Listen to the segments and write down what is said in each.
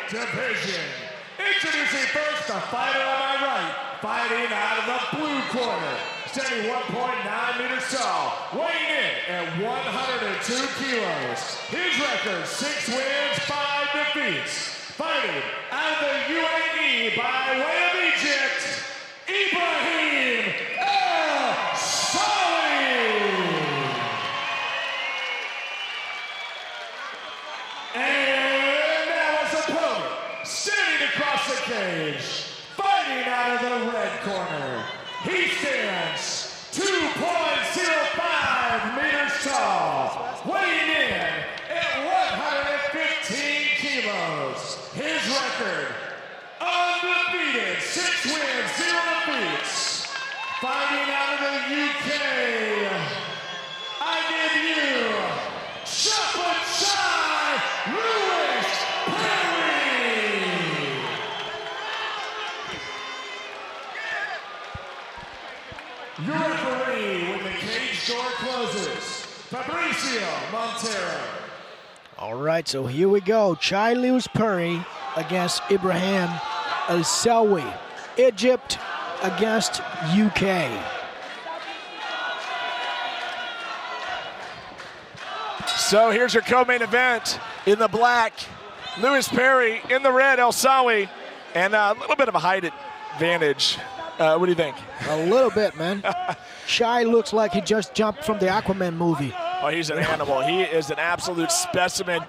division. Introducing first the fighter on my right, fighting out of the blue corner, standing 1.9 meters tall, weighing in at 102 kilos. His record, 6 wins, 5 defeats. Fighting out of the UAE by way of Egypt, Ibrahim El Sawi. And now his opponent, standing across the cage, fighting out of the red corner. He stands 2.05 meters tall, weighing in at 115 kilos. His record, undefeated, 6 wins, 0 defeats. Fighting out of the UK, I give you Chai Lewis Parry. Your referee when the cage door closes, Fabricio Montero. All right, so here we go. Chai Lewis Parry against Ibrahim El Sawi. Egypt against UK. So here's your co-main event. In the black, Lewis Parry. In the red, El Sawi. And a little bit of a height advantage. What do you think? A little bit, man. Chai looks like he just jumped from the Aquaman movie. Oh, he's an animal. He is an absolute specimen.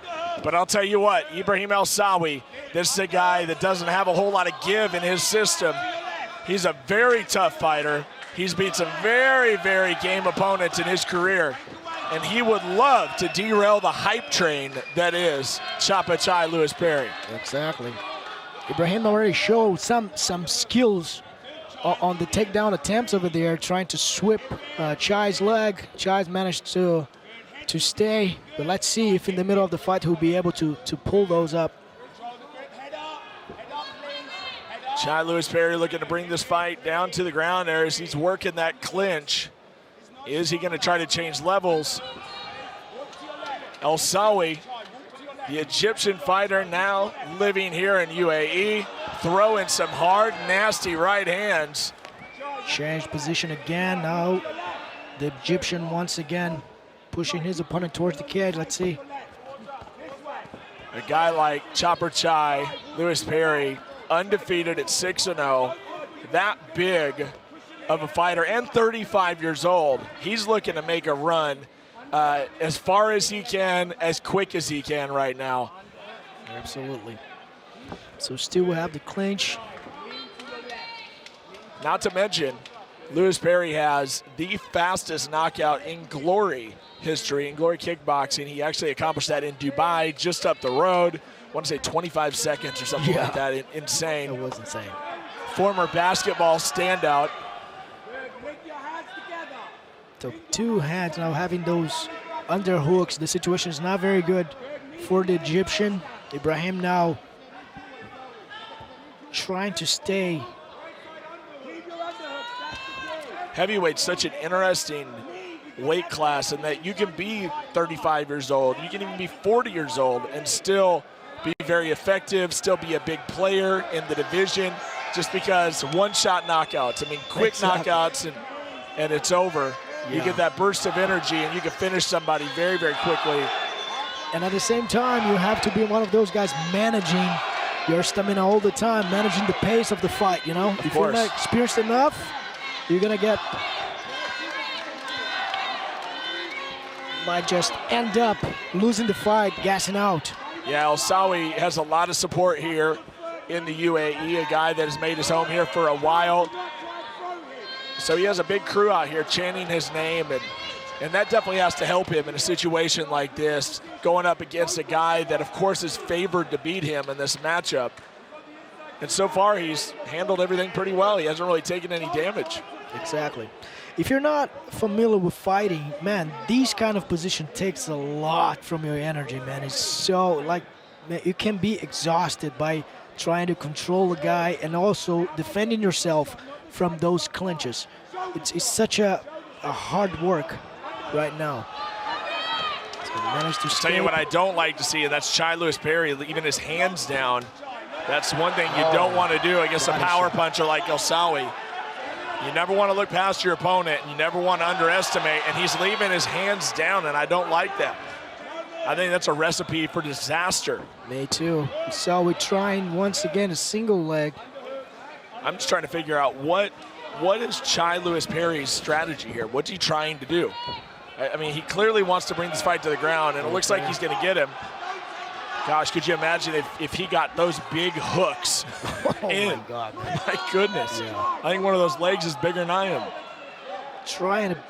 But I'll tell you what, Ibrahim El Sawi, this is a guy that doesn't have a whole lot of give in his system. He's a very tough fighter. He's beat some very, very game opponents in his career. And he would love to derail the hype train that is Chai Lewis Parry. Exactly. Ibrahim already showed some skills on the takedown attempts over there, trying to sweep Chai's leg. Chai's managed to stay, but let's see if in the middle of the fight he'll be able to pull those up. Chai Lewis Parry looking to bring this fight down to the ground there as he's working that clinch. Is he going to try to change levels? El Sawi, the Egyptian fighter now living here in UAE, throwing some hard, nasty right hands. Changed position again. Now the Egyptian once again pushing his opponent towards the cage. Let's see. A guy like Chai Lewis Parry, undefeated at 6-0, that big of a fighter and 35 years old. He's looking to make a run as far as he can, as quick as he can right now. Absolutely. So still we have the clinch. Not to mention, Lewis Parry has the fastest knockout in Glory history, in Glory Kickboxing. He actually accomplished that in Dubai, just up the road. I want to say 25 seconds or something like that. Insane. It was insane. Former basketball standout. So 2 hands now, having those underhooks. The situation is not very good for the Egyptian. Ibrahim now trying to stay. Heavyweight's such an interesting weight class in that you can be 35 years old, you can even be 40 years old and still be very effective, still be a big player in the division, just because one-shot knockouts. I mean, quick knockouts and it's over. You get that burst of energy and you can finish somebody very, very quickly. And at the same time, you have to be one of those guys managing your stamina all the time, managing the pace of the fight, you know? If you're not experienced enough, you're gonna might just end up losing the fight, gassing out. Yeah, El Sawi has a lot of support here in the UAE, a guy that has made his home here for a while. So he has a big crew out here chanting his name, and that definitely has to help him in a situation like this, going up against a guy that, of course, is favored to beat him in this matchup. And so far, he's handled everything pretty well. He hasn't really taken any damage. Exactly. If you're not familiar with fighting, man, these kind of position takes a lot from your energy, man. It's so, like, man, you can be exhausted by trying to control a guy and also defending yourself from those clinches. It's such a hard work right now. So managed to tell you what I don't like to see, and that's Chai Lewis Parry leaving his hands down That's one thing you don't want to do against a power puncher like El Sawi. You never want to look past your opponent, and you never want to underestimate, and he's leaving his hands down, and I don't like that. I think that's a recipe for disaster. Me too. So we're trying once again a single leg. I'm just trying to figure out what is Chai Lewis Parry's strategy here? What's he trying to do? I mean, he clearly wants to bring this fight to the ground, and it looks like he's going to get him. Gosh, could you imagine if he got those big hooks in? My God, man. My goodness. Yeah. I think one of those legs is bigger than I am. Trying to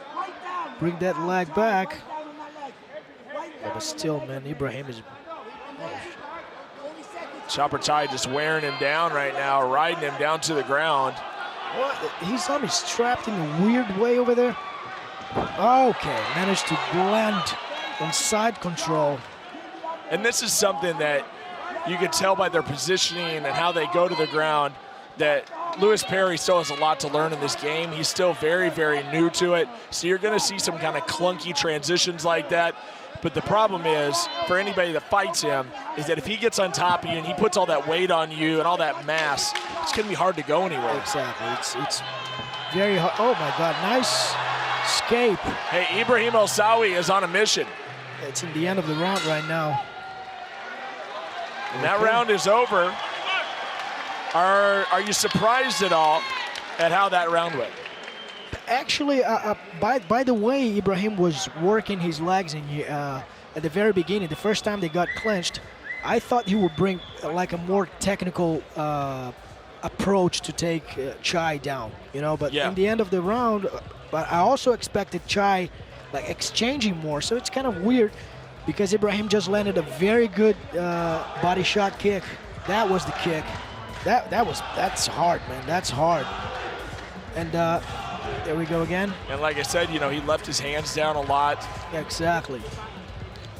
bring that leg back. Yeah, but still, man, Ibrahim is... Chopper Chai just wearing him down right now, riding him down to the ground. What? He's on me strapped in a weird way over there. Okay, managed to blend on side control. And this is something that you can tell by their positioning and how they go to the ground that Lewis Parry still has a lot to learn in this game. He's still very, very new to it. So you're going to see some kind of clunky transitions like that. But the problem is, for anybody that fights him, is that if he gets on top of you and he puts all that weight on you and all that mass, it's going to be hard to go anywhere. Exactly. It's very hard. Oh, my God. Nice escape. Hey, Ibrahim El Sawi is on a mission. It's in the end of the round right now. And that round is over. Are you surprised at all at how that round went? Actually, by the way, Ibrahim was working his legs at the very beginning. The first time they got clinched, I thought he would bring like a more technical approach to take Chai down, you know. But in the end of the round, but I also expected Chai like exchanging more. So it's kind of weird because Ibrahim just landed a very good body shot kick. That was the kick. That's hard, man. That's hard. And there we go again. And like I said, you know, he left his hands down a lot. Exactly.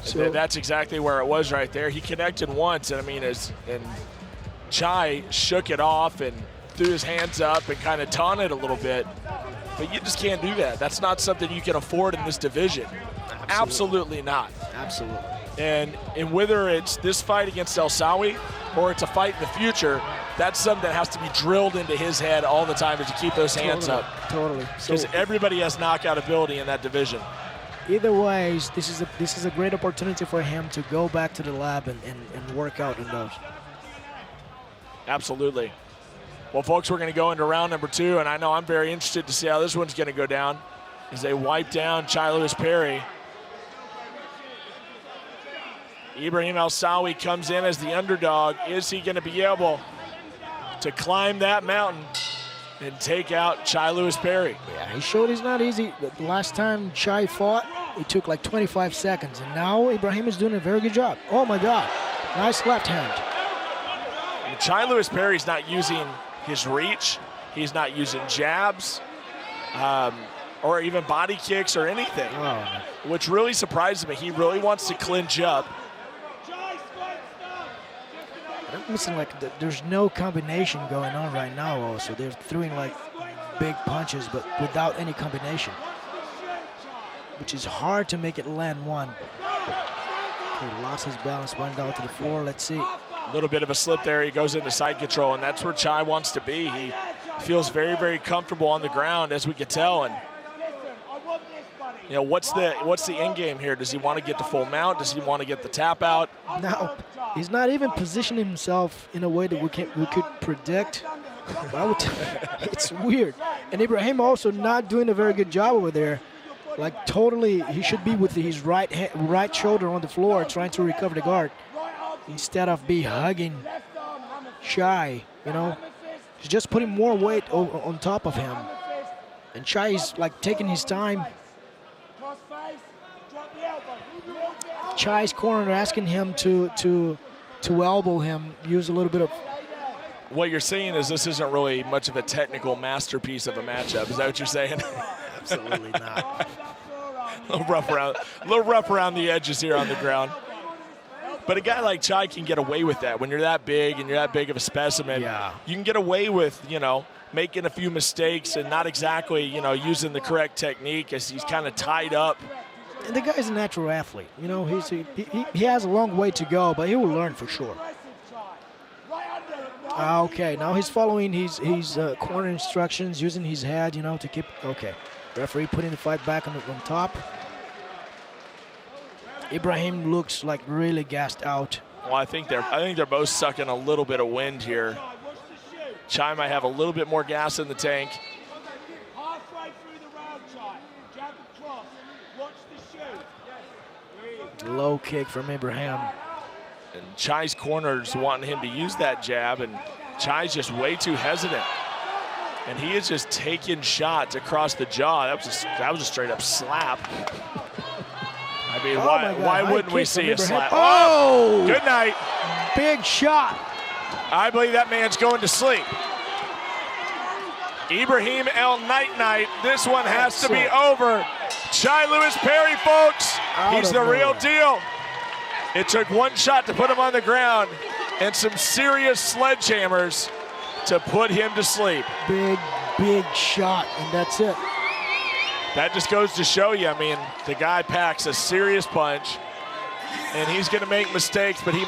So that's exactly where it was right there. He connected once, and I mean, and Chai shook it off and threw his hands up and kind of taunted a little bit. But you just can't do that. That's not something you can afford in this division. Absolutely not. Absolutely. And whether it's this fight against El Sawi or it's a fight in the future, that's something that has to be drilled into his head all the time, is to keep those hands up. Totally. Because everybody has knockout ability in that division. Either way, this is a great opportunity for him to go back to the lab and work out in those. Absolutely. Well, folks, we're going to go into round number 2, and I know I'm very interested to see how this one's going to go down as they wipe down Chai Lewis Parry. Ibrahim El Sawi comes in as the underdog. Is he going to be able to climb that mountain and take out Chai Lewis Parry? Yeah, he showed it's not easy. The last time Chai fought, it took like 25 seconds, and now Ibrahim is doing a very good job. Oh my God, nice left hand. And Chai Lewis Parry's not using his reach. He's not using jabs or even body kicks or anything, which really surprises me. He really wants to clinch up. I'm missing there's no combination going on right now also. They're throwing like big punches but without any combination, which is hard to make it land one. Okay, lost his balance, went down to the floor. Let's see. A little bit of a slip there. He goes into side control, and that's where Chai wants to be. He feels very, very comfortable on the ground, as we could tell. And you know, what's the end game here? Does he want to get the full mount? Does he want to get the tap out? No, he's not even positioning himself in a way that we could predict. It's weird. And Ibrahim also not doing a very good job over there. Like totally, he should be with his right shoulder on the floor trying to recover the guard instead of be hugging Chai. You know, he's just putting more weight on top of him. And Chai is like taking his time. Chai's corner asking him to elbow him, use a little bit of... What you're saying is this isn't really much of a technical masterpiece of a matchup. Is that what you're saying? Absolutely not. a little rough around the edges here on the ground. But a guy like Chai can get away with that. When you're that big and you're that big of a specimen, you can get away with, you know, making a few mistakes and not exactly, you know, using the correct technique as he's kind of tied up. And the guy's a natural athlete. You know, he has a long way to go, but he will learn for sure. Okay, now he's following his corner instructions, using his head, you know, to keep. Okay, referee putting the fight back on top. Ibrahim looks like really gassed out. Well, I think they're both sucking a little bit of wind here. Chai might have a little bit more gas in the tank. Low kick from Ibrahim. And Chai's corner's wanting him to use that jab, and Chai's just way too hesitant. And he is just taking shots across the jaw. That was a straight up slap. I mean, why wouldn't we see a slap? Oh! Good night. Big shot. I believe that man's going to sleep. Ibrahim El Night. This one has to be over. Chai Lewis Parry, folks. He's the real deal. It took one shot to put him on the ground and some serious sledgehammers to put him to sleep. Big shot, and that's it. That just goes to show you, I mean, the guy packs a serious punch, and he's going to make mistakes, but he makes